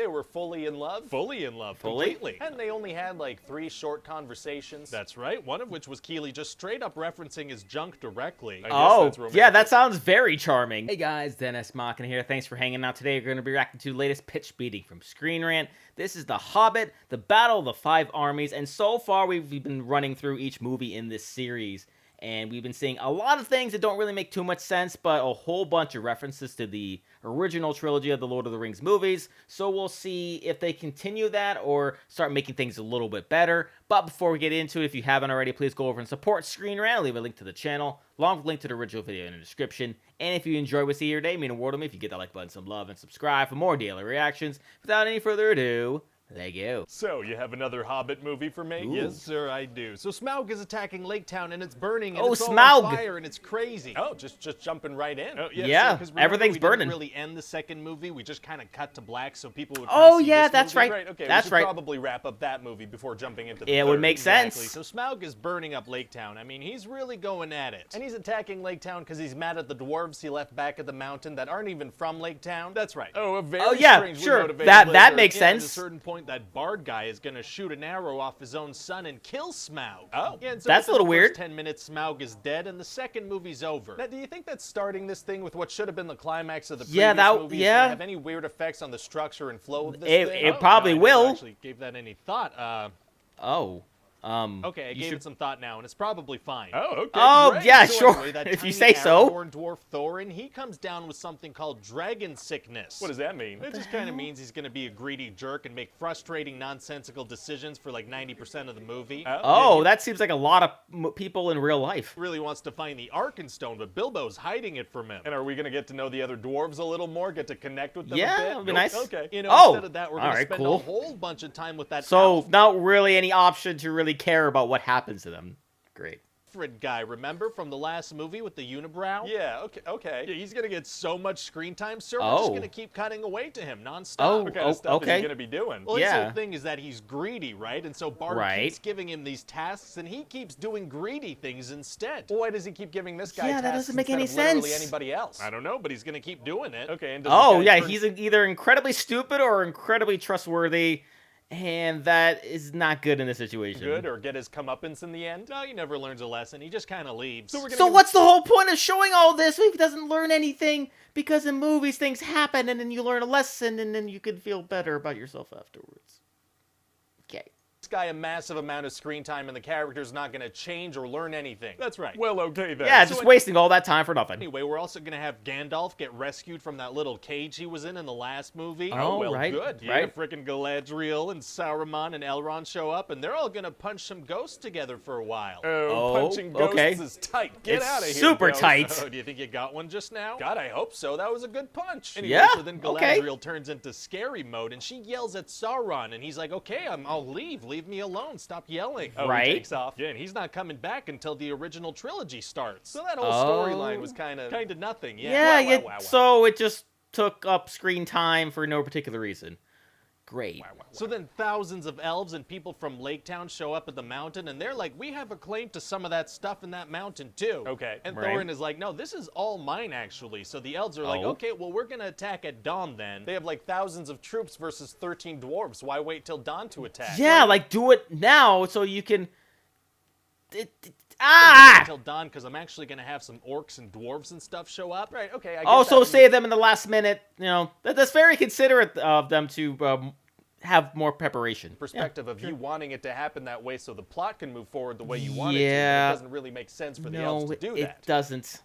were fully in love. Fully in love, Fully? completely. And they only had like 3 short conversations. That's right, one of which was Keeley just straight up referencing his junk directly. I guess Oh, that's romantic. yeah, that sounds very charming. Hey guys, Dennis Machina here. Thanks for hanging out today. We're going to be reacting to the latest pitch meeting from Screen Rant. This is The Hobbit, the Battle of the Five Armies, and so far we've been running through each movie in this series. And we've been seeing a lot of things that don't really make too much sense, but a whole bunch of references to the original trilogy of the Lord of the Rings movies. So we'll see if they continue that or start making things a little bit better. But before we get into it, if you haven't already, please go over and support Screen Rant. I'll leave a link to the channel, along with a link to the original video in the description. And if you enjoy what you see here today, it means a world to me if you get that like button, some love, and subscribe for more daily reactions. Without any further ado, there you go. So, you have another Hobbit movie for me? Ooh. Yes, sir, I do. So Smaug is attacking Lake Town, and it's burning, and Oh, it's all Smaug. on fire, and it's crazy. Oh, just jumping right in. Oh, Yeah, so, 'cause remember, everything's we burning. didn't really end the second movie. We just kind of cut to black so people would Oh, see yeah, this that's movie. right. Okay, That's we should right. probably wrap up that movie before jumping into the It third. would make sense. Exactly. So Smaug is burning up Lake Town. I mean, he's really going at it. And he's attacking Lake Town because he's mad at the dwarves he left back at the mountain that aren't even from Lake Town. That's right. Oh, a very Oh, yeah, strangely sure. motivated That lizard. makes Yeah, at sense. a certain point, that bard guy is going to shoot an arrow off his own son and kill Smaug. Oh. Yeah, and so That's a within little the weird. first 10 minutes, Smaug is dead, and the second movie's over. Now, do you think that starting this thing with what should have been the climax of the Yeah, previous movie is yeah. gonna have any weird effects on the structure and flow of this It- thing? it probably I never will. actually gave that any thought. Oh, Okay, I gave it some thought now, and it's probably fine. Oh, okay. Oh, great. yeah, So sure, anyway, that if you tiny say so. Aragorn dwarf Thorin, he comes down with something called dragon sickness. What does that mean? It just kind of means he's going to be a greedy jerk and make frustrating, nonsensical decisions for like 90% of the movie. Oh, that seems like a lot of people in real life. Really wants to find the Arkenstone, but Bilbo's hiding it from him. And are we gonna get to know the other dwarves a little more? Get to connect with them Yeah, a bit? that'd be nice. Okay. You know, Oh, instead of that, we're all going to right, spend cool. a whole bunch of time with that So, not really any option to really care about what happens to them. Great. Alfred guy, remember from the last movie with the unibrow? Yeah. Okay. Yeah, he's gonna get so much screen time, sir. We're Oh. just gonna keep cutting away to him nonstop. Oh, What kind of stuff is okay. he gonna be doing? Well, his Yeah. whole thing is that he's greedy, right? And so Bard Right. keeps giving him these tasks, and he keeps doing greedy things instead. Well, why does he keep giving this guy Yeah, that tasks doesn't make instead any of literally sense. anybody else? I don't know, but he's gonna keep doing it. Okay. And does Oh, this guy yeah, turn- he's either incredibly stupid or incredibly trustworthy, and that is not good in this situation. good or get his comeuppance in the end. No, he never learns a lesson. He just kind of leaves. So we're gonna So give- what's the whole point of showing all this if he doesn't learn anything? Because in movies, things happen, and then you learn a lesson, and then you can feel better about yourself afterwards. Okay. this guy a massive amount of screen time and the character's not gonna change or learn anything. That's right. Well, okay then. Yeah, So just wasting all that time for nothing. Anyway, we're also gonna have Gandalf get rescued from that little cage he was in the last movie. Oh, well, right, good. Yeah, right. frickin' Galadriel and Saruman and Elrond show up, and they're all gonna punch some ghosts together for a while. Oh, Oh, punching ghosts okay. is tight. Get It's out of here. super ghost. tight. Oh, do you think you got one just now? God, I hope so. That was a good punch. Anyway, Yeah, so then okay. Galadriel turns into scary mode, and she yells at Sauron, and he's like, okay, I'll leave. Leave me alone. Stop yelling. Oh, Right. He takes off. Yeah, and he's not coming back until the original trilogy starts. So that whole Oh. storyline was kind of nothing. Yeah. Yeah, Wow, yeah, wow, wow, wow. so it just took up screen time for no particular reason. Great. So then thousands of elves and people from Lake Town show up at the mountain, and they're like, we have a claim to some of that stuff in that mountain, too. Okay. And Right. Thorin is like, no, this is all mine, actually. So the elves are like, Oh. okay, well, we're going to attack at dawn then. They have like thousands of troops versus 13 dwarves. Why wait till dawn to attack? Yeah, like do it now so you can. Until dawn, because I'm actually going to have some orcs and dwarves and stuff show up. Right. Okay. I guess Also, that save them in the last minute. You know, that's very considerate of them to have more preparation. perspective of you wanting it to happen that way so the plot can move forward the way you want it to. Yeah. But it doesn't really make sense for the No, elves to do it that. doesn't.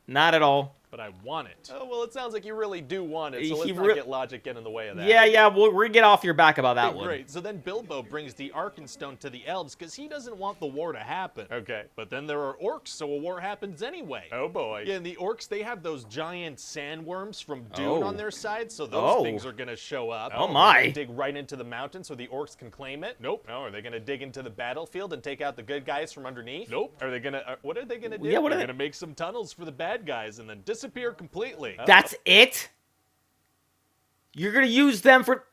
Not at all. But I want it. Oh, well, it sounds like you really do want it, so let's He not re- get logic get in the way of that. Yeah, we're get off your back about that Okay, one. great. So then Bilbo brings the Arkenstone to the elves because he doesn't want the war to happen. Okay. But then there are orcs, so a war happens anyway. Oh, boy. Yeah, and the orcs, they have those giant sandworms from Dune Oh. on their side, so those Oh. things are going to show up. Oh, They're my. gonna dig right into the mountain so the orcs can claim it? Nope. No, are they going to dig into the battlefield and take out the good guys from underneath? Nope. Are they going to, what are they going to do? Yeah, what are They're they? going to make some tunnels for the bad guys and then disappear completely. That's it? You're gonna use them for.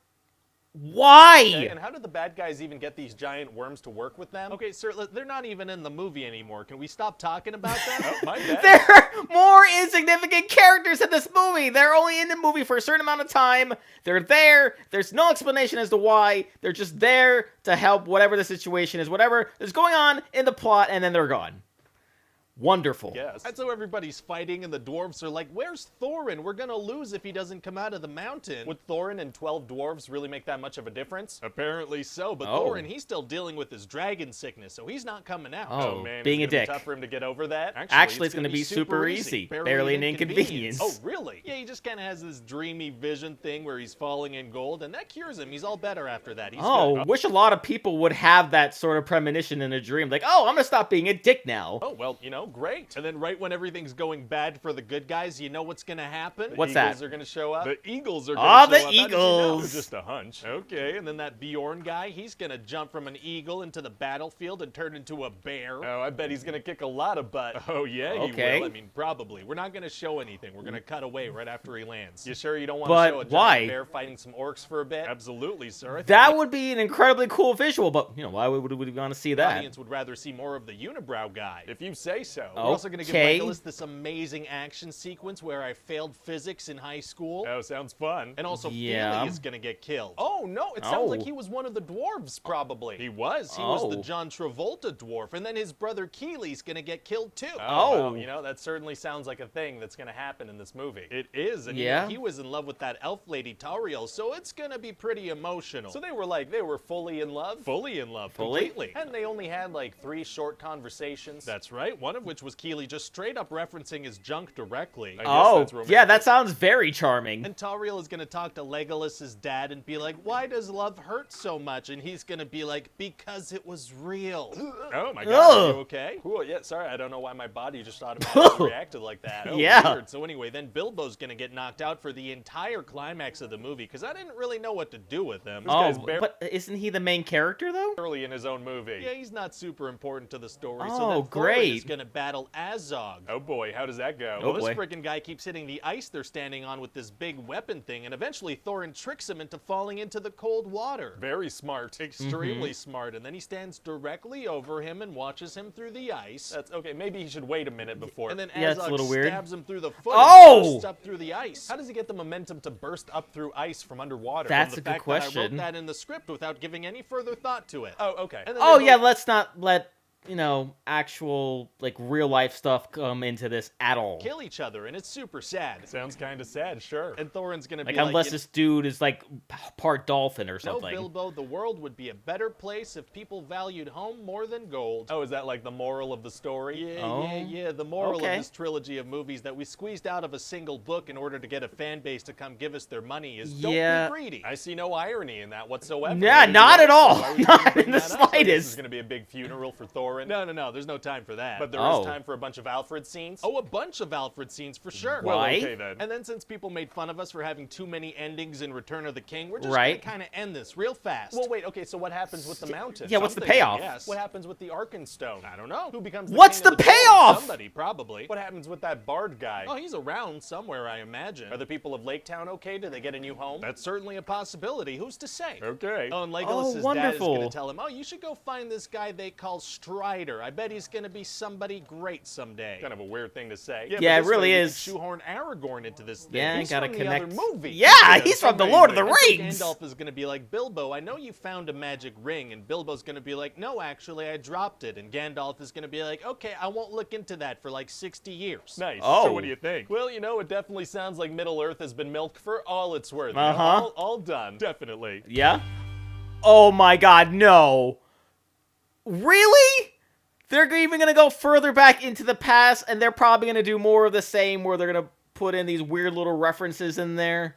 Why? Okay, and how did the bad guys even get these giant worms to work with them? Okay, sir, they're not even in the movie anymore. Can we stop talking about them? Oh, my bad. There are more insignificant characters in this movie. They're only in the movie for a certain amount of time. They're there. There's no explanation as to why. They're just there to help whatever the situation is, whatever is going on in the plot, and then they're gone. Wonderful. Yes. And so everybody's fighting, and the dwarves are like, where's Thorin? We're gonna lose if he doesn't come out of the mountain. Would Thorin and 12 dwarves really make that much of a difference? Apparently so, but Oh. Thorin, he's still dealing with his dragon sickness, so he's not coming out. Oh, man, being it's a gonna dick. be tough for him to get over that. Actually, it's gonna be super easy. Barely an inconvenience. Oh, really? Yeah, he just kind of has this dreamy vision thing where he's falling in gold, and that cures him. He's all better after that. He's Oh, good. wish a lot of people would have that sort of premonition in a dream. Like, oh, I'm gonna stop being a dick now. Oh, well, great. And then right when everything's going bad for the good guys, you know what's gonna happen? What's The Eagles that? are gonna show up. The Eagles are Ah, gonna the show up. How did you know? Eagles. Just a hunch. Okay, and then that Bjorn guy, he's gonna jump from an eagle into the battlefield and turn into a bear. Oh, I bet he's gonna kick a lot of butt. Oh yeah, Okay. he will. I mean, probably. We're not gonna show anything. We're gonna cut away right after he lands. You sure you don't want But to show a giant why? bear fighting some orcs for a bit? Absolutely, sir. I think That would be an incredibly cool visual, but, why would we want to see the that? audience would rather see more of the unibrow guy. If you say so. We're also gonna give Okay. Legolas this amazing action sequence where I failed physics in high school. Oh, sounds fun. And also, Yeah. Feely is gonna get killed. Oh, no, it sounds like Oh. he was one of the dwarves, probably. He was. He was the Oh. John Travolta dwarf, and then his brother Keely's gonna get killed too. Oh. Well, that certainly sounds like a thing that's gonna happen in this movie. It is, and Yeah. he was in love with that elf lady Tauriel, so it's gonna be pretty emotional. So they were fully in love? fully in love, Fully? completely. And they only had like 3 short conversations. That's right. One of which was Keely just straight up referencing his junk directly. I guess Oh, that's romantic. yeah, that sounds very charming. And Tauriel is gonna talk to Legolas's dad and be like, "Why does love hurt so much?" And he's gonna be like, "Because it was real." Oh my god, Ugh. are you okay? Cool, yeah, sorry, I don't know why my body just automatically reacted like that. Oh, Yeah. weird. So anyway, then Bilbo's gonna get knocked out for the entire climax of the movie because I didn't really know what to do with him. guy's Oh, bare- but isn't he the main character, though? Early in his own movie. Yeah, he's not super important to the story. Oh, so then Thorin great. is gonna battle Azog. Oh boy, how does that go? Oh, Well, boy. this freaking guy keeps hitting the ice they're standing on with this big weapon thing, and eventually Thorin tricks him into falling into the cold water. Very smart. Extremely smart, and then he stands directly over him and watches him through the ice. That's okay, maybe he should wait a minute before. And then Yeah, it's a Azog little weird. stabs him through the foot Oh! and bursts up through the ice. How does he get the momentum to burst up through ice from underwater? That's The a good fact that I question. wrote that in the script without giving any further thought to it. Oh, okay. And then Oh, they yeah, both- let's not let, actual, real life stuff come into this at all. kill each other, and it's super sad. Sounds kind of sad, sure. And Thorin's gonna Like, be unless like, this dude is, part dolphin or "No, something. Bilbo, the world would be a better place if people valued home more than gold." Oh, is that like the moral of the story? Yeah, Oh, yeah. The moral okay. of this trilogy of movies that we squeezed out of a single book in order to get a fan base to come give us their money is don't Yeah. be greedy. I see no irony in that whatsoever. Yeah, not at all. Why would you Not bring in the that up? Like, This is slightest. going to be a big funeral for Thorin. No, there's no time for that. But there Oh. is time for a bunch of Alfred scenes. oh, a bunch of Alfred scenes for sure. well, Why? okay then. And then since people made fun of us for having too many endings in Return of the King, we're just Right. gonna kind of end this real fast. Well, wait, okay, so what happens with the mountain? Yeah, what's the Something, payoff? yes. What happens with the Arkenstone? I don't know. Who becomes the What's king of the dwarves? payoff? Somebody, probably. What happens with that bard guy? Oh, he's around somewhere, I imagine. Are the people of Lake Town okay? Do they get a new home? That's certainly a possibility. Who's to say? okay. Oh, and Legolas' Oh, dad is wonderful. going to tell him, "Oh, you should go find this guy they call Strider. I bet he's going to be somebody great someday." Kind of a weird thing to say. but Yeah, it this really way we is. can shoehorn Aragorn into this thing. Yeah, He's gotta from connect. the other movie. Yeah, he's from the Lord of the And so Rings. Gandalf is going to be like, "Bilbo, I know you found a magic ring," and Bilbo's going to be like, "No, actually, I dropped it." And Gandalf is going to be like, "Okay, I won't look into that for like 60 years." Nice. Oh. So what do you think? Well, it definitely sounds like Middle Earth has been milked for all it's worth. Uh-huh. All done. Definitely. Yeah? Oh my god, no. Really? They're even going to go further back into the past, and they're probably going to do more of the same, where they're going to put in these weird little references in there.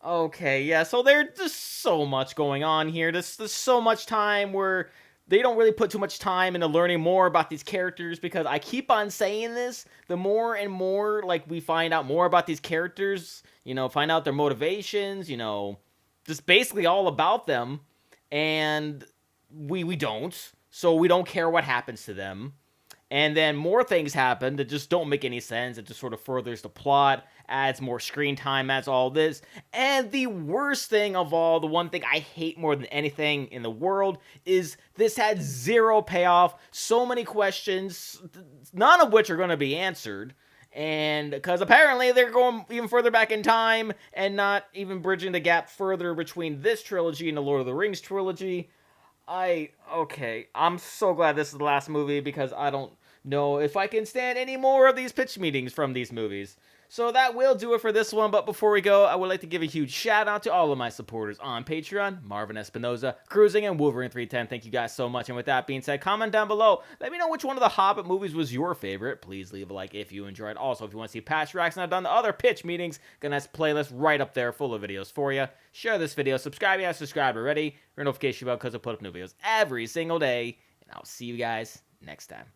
Okay, yeah, so there's just so much going on here. There's so much time where they don't really put too much time into learning more about these characters, because I keep on saying this, the more and more, we find out more about these characters, find out their motivations, just basically all about them, and we don't, so we don't care what happens to them. And then more things happen that just don't make any sense. It just sort of furthers the plot, adds more screen time, adds all this. And the worst thing of all, the one thing I hate more than anything in the world, is this had zero payoff. So many questions, none of which are going to be answered. And because apparently they're going even further back in time and not even bridging the gap further between this trilogy and the Lord of the Rings trilogy. I'm so glad this is the last movie because I don't know if I can stand any more of these pitch meetings from these movies. So that will do it for this one, but before we go, I would like to give a huge shout out to all of my supporters on Patreon, Marvin Espinoza, Cruising, and Wolverine310. Thank you guys so much, and with that being said, comment down below. Let me know which one of the Hobbit movies was your favorite. Please leave a like if you enjoyed. Also, if you want to see past reacts and I've done the other pitch meetings, gonna have a playlist right up there full of videos for you. Share this video, subscribe if you haven't subscribed already, your notification bell because I put up new videos every single day, and I'll see you guys next time.